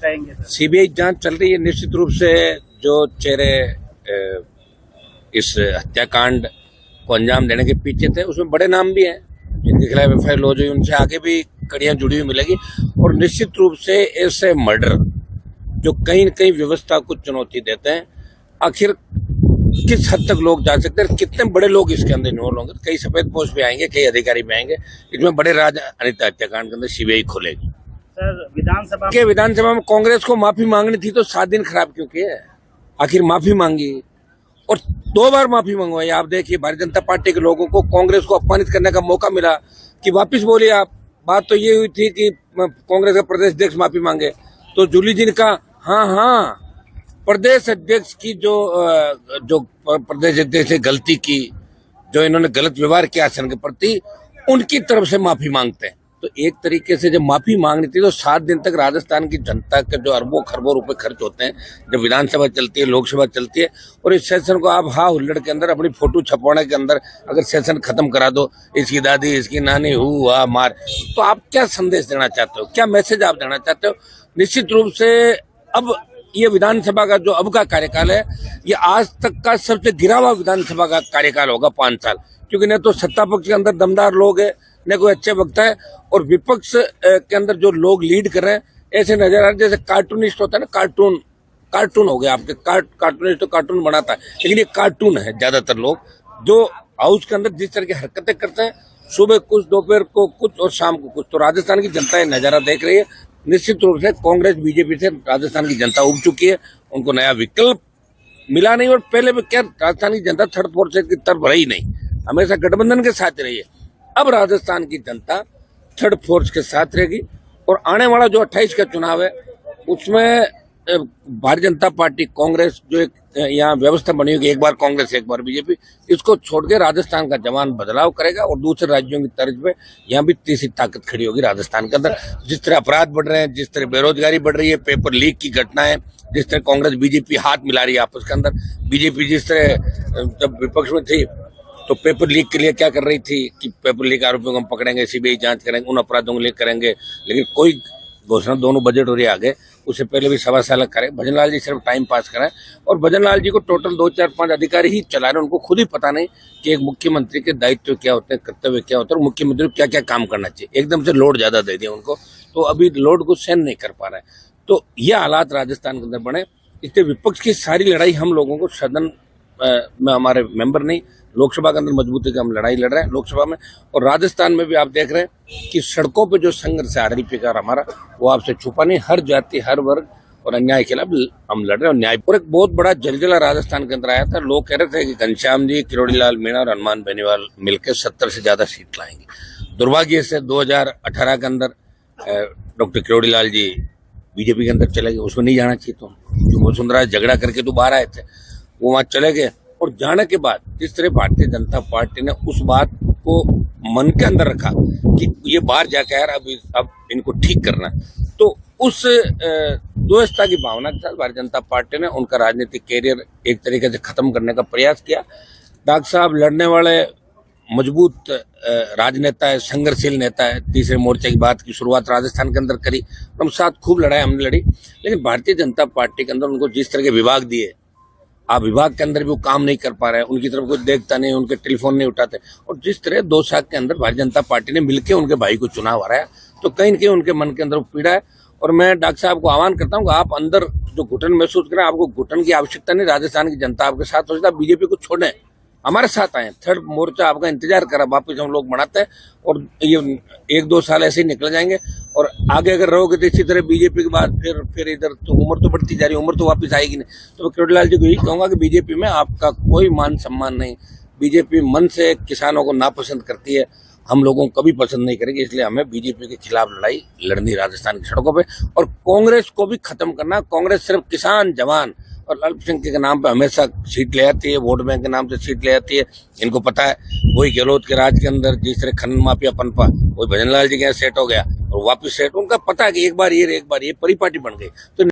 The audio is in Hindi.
कहेंगे सर? सीबीआई जांच चल रही है। निश्चित रूप से जो चेहरे इस हत्याकांड को अंजाम देने के पीछे थे उसमें बड़े नाम भी हैं जिनके खिलाफ एफआईआर लॉन्च हुई, उनसे आगे भी कड़ियां जुड़ी हुई मिलेगी। और निश्चित रूप से ऐसे मर्डर जो कहीं न कहीं व्यवस्था को चुनौती देते हैं, आखिर किस हद तक लोग जा सकते हैं, कितने बड़े लोग इसके अंदर इन्वॉल्व होंगे। कई सफेद पोस्ट भी आएंगे, कई अधिकारी भी आएंगे। इसमें बड़े राज अनिता हत्याकांड के अंदर सीबीआई खोलेगी। सर विधानसभा में कांग्रेस को माफी मांगनी थी तो 7 दिन खराब क्यों किए? आखिर माफी मांगी और 2 बार माफी मंगवाई। आप देखिए, भारतीय जनता पार्टी के लोगों को कांग्रेस को अपमानित करने का मौका मिला कि वापिस बोलिए आप। बात तो ये हुई थी कि कांग्रेस का प्रदेश अध्यक्ष माफी मांगे, तो जूली जी ने कहा हाँ, प्रदेश अध्यक्ष की जो प्रदेश अध्यक्ष ने गलती की, जो इन्होंने गलत व्यवहार किया आसन के प्रति, उनकी तरफ से माफी मांगते हैं। तो एक तरीके से जब माफी मांगनी थी तो 7 दिन तक राजस्थान की जनता के जो अरबों खरबों रुपए खर्च होते हैं, जब विधानसभा चलती है, लोकसभा चलती है, और इस सेशन को आप हुल्लड़ के अंदर अपनी फोटो छपवाने के अंदर अगर सेशन खत्म करा दो, इसकी दादी इसकी नानी मार, तो आप क्या संदेश देना चाहते हो, क्या मैसेज आप देना चाहते हो? निश्चित रूप से अब ये विधानसभा का जो अब का कार्यकाल है, ये आज तक का सबसे गिरा हुआ विधानसभा का कार्यकाल होगा 5 साल। क्योंकि न तो सत्ता पक्ष के अंदर दमदार लोग है, न कोई अच्छे वक्ता है, और विपक्ष के अंदर जो लोग लीड कर रहे हैं ऐसे नजर आ रहे जैसे कार्टूनिस्ट होता है ना, कार्टून हो गए आपके। कार्टूनिस्ट तो कार्टून बनाता है, लेकिन ये कार्टून है ज्यादातर लोग, जो हाउस के अंदर जिस तरह की हरकतें करते हैं, सुबह कुछ, दोपहर को कुछ और शाम को कुछ। तो राजस्थान की जनता ये नजारा देख रही है। निश्चित रूप से कांग्रेस बीजेपी से राजस्थान की जनता उब चुकी है, उनको नया विकल्प मिला नहीं। और पहले भी क्या, राजस्थान की जनता थर्ड फोर्स की तरफ रही नहीं, हमेशा गठबंधन के साथ रही है। अब राजस्थान की जनता थर्ड फोर्स के साथ रहेगी। और आने वाला जो 28 का चुनाव है उसमें भारतीय जनता पार्टी, कांग्रेस, जो एक यहाँ व्यवस्था बनी होगी, एक बार कांग्रेस एक बार बीजेपी, इसको छोड़ के राजस्थान का जवान बदलाव करेगा। और दूसरे राज्यों की तर्ज पे यहाँ भी तीसरी ताकत खड़ी होगी राजस्थान के अंदर। जिस तरह अपराध बढ़ रहे हैं, जिस तरह बेरोजगारी बढ़ रही है, पेपर लीक की घटनाएं, जिस तरह कांग्रेस बीजेपी हाथ मिला रही है आपस के अंदर। बीजेपी जिस तरह जब विपक्ष में थी तो पेपर लीक के लिए क्या कर रही थी कि पेपर लीक आरोपियों को हम पकड़ेंगे, सीबीआई जांच करेंगे, उन अपराधों को लीक करेंगे, लेकिन कोई घोषणा दोनों बजट हो रही है आगे, उससे पहले भी 1.25 साल करें। भजनलाल जी सिर्फ टाइम पास कराएं, और भजनलाल जी को टोटल 2, 4, 5 अधिकारी ही चला रहे हैं। उनको खुद ही पता नहीं कि एक मुख्यमंत्री के दायित्व क्या होते हैं, कर्तव्य क्या होते हैं, और मुख्यमंत्री को क्या क्या काम करना चाहिए। एकदम से लोड ज्यादा दे दिया उनको, तो अभी लोड को सहन नहीं कर पा रहे हैं। तो ये हालात राजस्थान के अंदर बने। इसलिए विपक्ष की सारी लड़ाई हम लोगों को सदन में, हमारे मेंबर नहीं, लोकसभा के अंदर मजबूती का हम लड़ाई लड़ रहे हैं लोकसभा में। और राजस्थान में भी आप देख रहे हैं कि सड़कों पे जो संघर्ष है आरएलपी का हमारा, वो आपसे छुपा नहीं। हर जाति, हर वर्ग और अन्याय के खिलाफ हम लड़ रहे हैं। और न्याय पर एक बहुत बड़ा जलजला राजस्थान के अंदर आया था। लोग कह रहे थे कि घनश्याम जी, किरोड़ी लाल मीणा और हनुमान बेनीवाल मिलकर 70 से ज्यादा सीट लाएंगे। दुर्भाग्य से 2018 के अंदर डॉक्टर किरोड़ी लाल जी बीजेपी के अंदर चले गए। उसमें नहीं जाना चाहिए। तो वसुंधरा झगड़ा करके तो बाहर आए थे, वो वहां चले गए। और जाने के बाद जिस तरह भारतीय जनता पार्टी ने उस बात को मन के अंदर रखा कि ये बाहर जाकर यार अब इनको ठीक करना, तो उस द्वेषता की भावना के साथ भारतीय जनता पार्टी ने उनका राजनीतिक कैरियर एक तरीके से खत्म करने का प्रयास किया। डॉक्टर साहब लड़ने वाले मजबूत राजनेता है, संघर्षशील नेता है। तीसरे मोर्चे की बात की शुरुआत राजस्थान के अंदर करी, हम साथ खूब लड़ाई हमने लड़ी। लेकिन भारतीय जनता पार्टी के अंदर उनको जिस तरह के विभाग दिए, आप विभाग के अंदर भी वो काम नहीं कर पा रहे हैं, उनकी तरफ कोई देखता नहीं, उनके टेलीफोन नहीं उठाते। और जिस तरह 2 साल के अंदर भारतीय जनता पार्टी ने मिलकर उनके भाई को चुनाव हराया, तो कहीं न कहीं उनके मन के अंदर पीड़ा है। और मैं डॉक्टर साहब को आह्वान करता हूँ कि आप अंदर जो घुटन महसूस करें, आपको घुटन की आवश्यकता नहीं। राजस्थान की जनता आपके साथ हो जाए, बीजेपी को छोड़ें, हमारे साथ आए। थर्ड मोर्चा आपका इंतजार करा, वापिस हम लोग बनाते हैं। और ये 1-2 साल ऐसे ही निकल जाएंगे। और आगे अगर रहोगे तो इसी तरह बीजेपी के बाद फिर इधर तो उम्र तो बढ़ती जा रही है, उम्र तो वापस आएगी नहीं। तो मैं किरोड़ी लाल जी को यही कहूंगा कि बीजेपी में आपका कोई मान सम्मान नहीं। बीजेपी मन से किसानों को नापसंद करती है, हम लोगों को कभी पसंद नहीं करेंगे। इसलिए हमें बीजेपी के खिलाफ लड़ाई लड़नी राजस्थान की सड़कों पे, और कांग्रेस को भी खत्म करना। कांग्रेस सिर्फ किसान, जवान और अल्पसंख्यक के नाम पे हमेशा सीट ले आती है, वोट बैंक के नाम से सीट ले आती है। इनको पता है वही गहलोत के राज के अंदर जिस तरह खनन माफिया पनपा, वही भजनलाल जी के यहाँ सेट हो गया और वापिस सेट। उनका पता है कि एक बार ये परिपाटी बन गई। तो